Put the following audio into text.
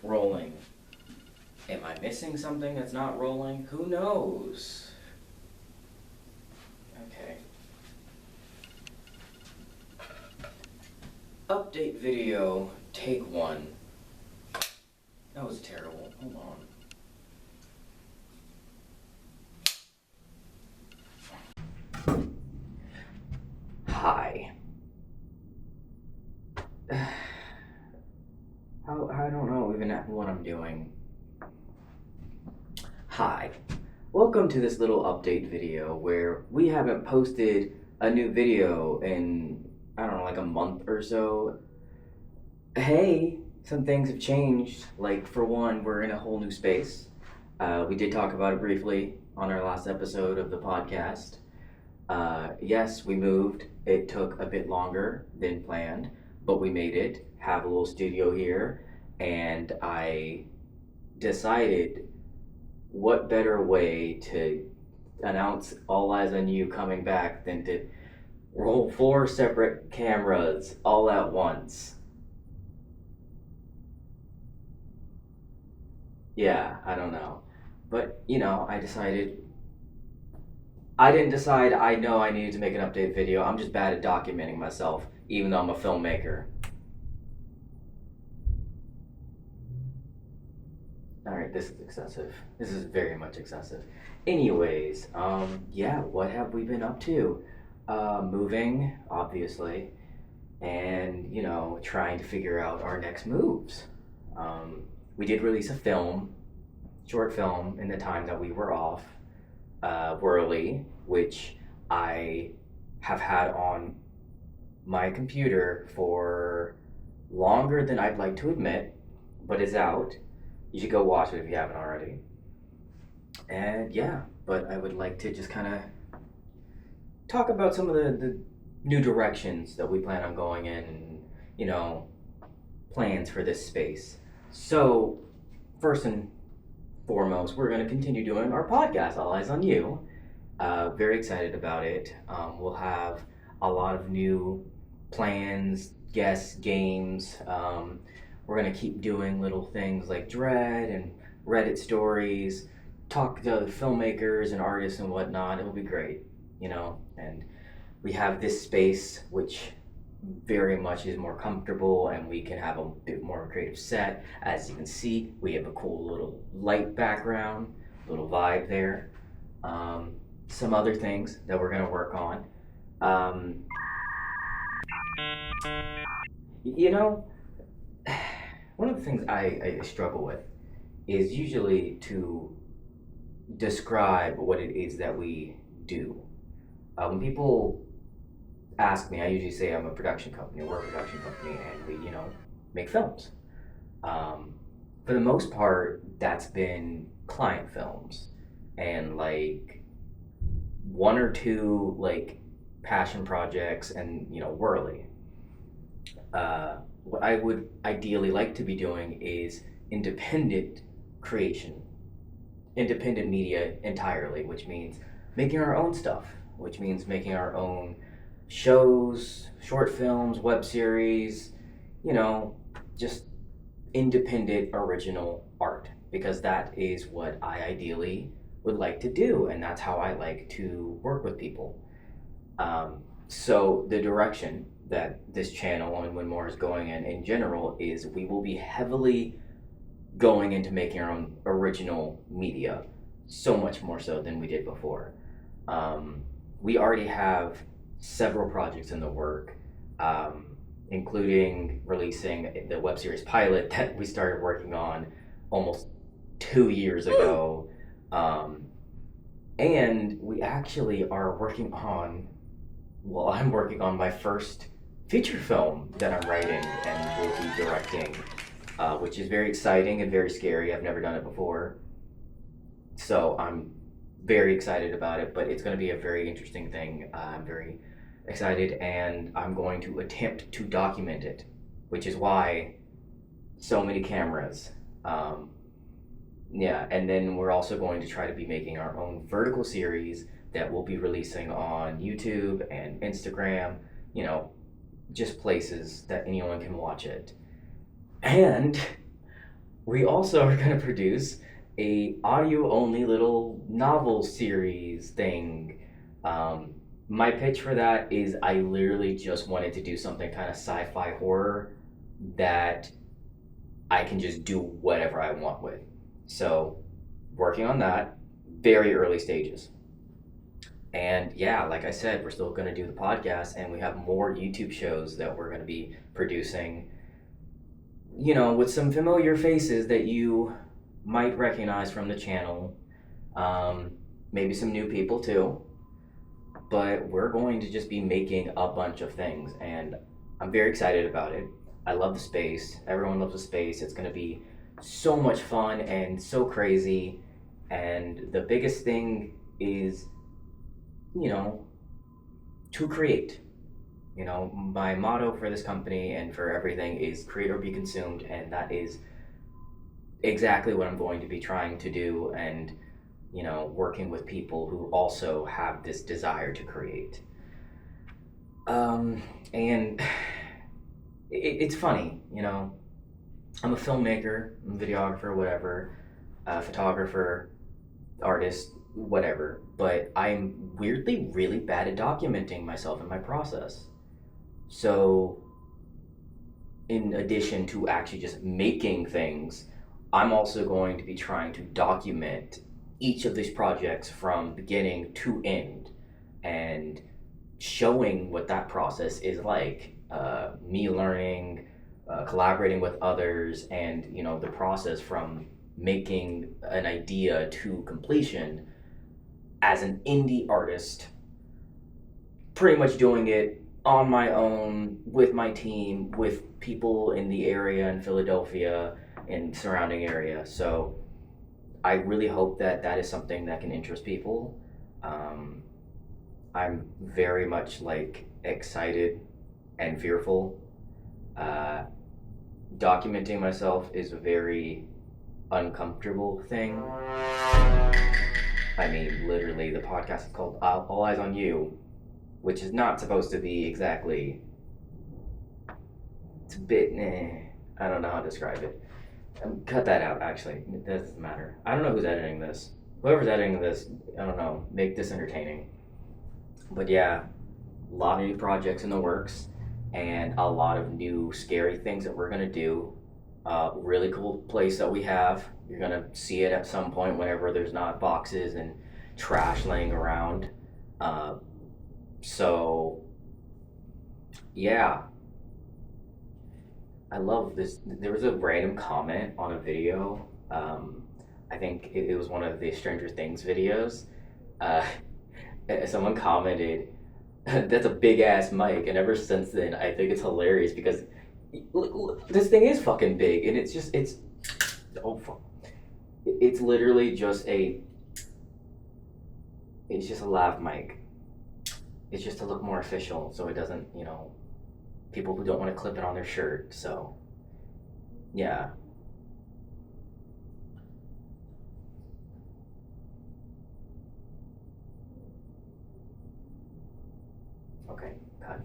Rolling. Am I missing something that's not rolling? Who knows? Okay. Update video, take one. That was terrible. Hold on. Hi. I don't know even what I'm doing. Hi. Welcome to this little update video where we haven't posted a new video in, I don't know, like a month or so. Hey, some things have changed. Like, for one, we're in a whole new space. We did talk about it briefly on our last episode of the podcast. Yes, we moved. It took a bit longer than planned, but we made it. Have a little studio here, and I decided what better way to announce All Eyes on You coming back than to roll 4 separate cameras all at once. Yeah, I don't know. But, I didn't decide I know I needed to make an update video. I'm just bad at documenting myself, even though I'm a filmmaker. Alright, this is excessive. This is very much excessive. Anyways, yeah, what have we been up to? Moving, obviously, and, trying to figure out our next moves. We did release a short film, in the time that we were off, Whirly, which I have had on my computer for longer than I'd like to admit, but it's out. You should go watch it if you haven't already. And yeah, but I would like to just kind of talk about some of the new directions that we plan on going in and, plans for this space. So, first and foremost, we're going to continue doing our podcast, All Eyes on You. Very excited about it. We'll have a lot of new plans, guests, games. We're going to keep doing little things like Dread and Reddit stories, talk to filmmakers and artists and whatnot. It'll be great, and we have this space which very much is more comfortable, and we can have a bit more creative set. As you can see, we have a cool little light background, little vibe there. Some other things that we're going to work on. One of the things I struggle with is usually to describe what it is that we do. When people ask me, I usually say I'm a production company, we're a production company, and we, make films. For the most part, that's been client films and like 1 or 2 like passion projects and, Whirly. What I would ideally like to be doing is independent creation, independent media entirely, which means making our own stuff, which means making our own shows, short films, web series, just independent original art, because that is what I ideally would like to do, and that's how I like to work with people. So the direction that this channel and Win More is going in general is we will be heavily going into making our own original media, so much more so than we did before. We already have several projects in the work, including releasing the web series pilot that we started working on almost 2 years ago. And we actually are working on, I'm working on my first feature film that I'm writing and will be directing, which is very exciting and very scary. I've never done it before. So I'm very excited about it, but it's going to be a very interesting thing. I'm very excited, and I'm going to attempt to document it, which is why so many cameras. Yeah, and then we're also going to try to be making our own vertical series that we'll be releasing on YouTube and Instagram, just places that anyone can watch it. And we also are going to produce a audio only little novel series thing. Um, my pitch for that is I literally just wanted to do something kind of sci-fi horror that I can just do whatever I want with. So, working on that, very early stages. And yeah, like I said, we're still going to do the podcast, and we have more YouTube shows that we're going to be producing, with some familiar faces that you might recognize from the channel. Um, Maybe some new people too. But we're going to just be making a bunch of things, and I'm very excited about it. I love the space. Everyone loves the space. It's going to be so much fun and so crazy. And the biggest thing is, you know, to create. My motto for this company and for everything is create or be consumed, and that is exactly what I'm going to be trying to do, and working with people who also have this desire to create. And it's funny, I'm a filmmaker, I'm a videographer, whatever, photographer, artist, whatever, but I'm weirdly really bad at documenting myself and my process. So, in addition to actually just making things, I'm also going to be trying to document each of these projects from beginning to end and showing what that process is like. Me learning, collaborating with others, and the process from making an idea to completion as an indie artist, pretty much doing it on my own with my team, with people in the area in Philadelphia and surrounding area. So I really hope that that is something that can interest people. Um, I'm very much like excited and fearful. Uh, Documenting myself is a very uncomfortable thing. I mean, literally, the podcast is called All Eyes on You, which is not supposed to be exactly. It's a bit. I don't know how to describe it. Cut that out, actually. It doesn't matter. I don't know who's editing this. Whoever's editing this, I don't know. Make this entertaining. But yeah, a lot of new projects in the works, and a lot of new scary things that we're going to do. Really cool place that we have. You're going to see it at some point whenever there's not boxes and trash laying around. Uh, so, yeah, I love this. There was a random comment on a video. I think it was one of the Stranger Things videos. Uh, Someone commented, "That's a big ass mic," and ever since then, I think it's hilarious because look, this thing is fucking big, and it's oh fuck, it's literally just it's just a lav mic. It's just to look more official, so it doesn't, people who don't want to clip it on their shirt. So, yeah. Okay, cut.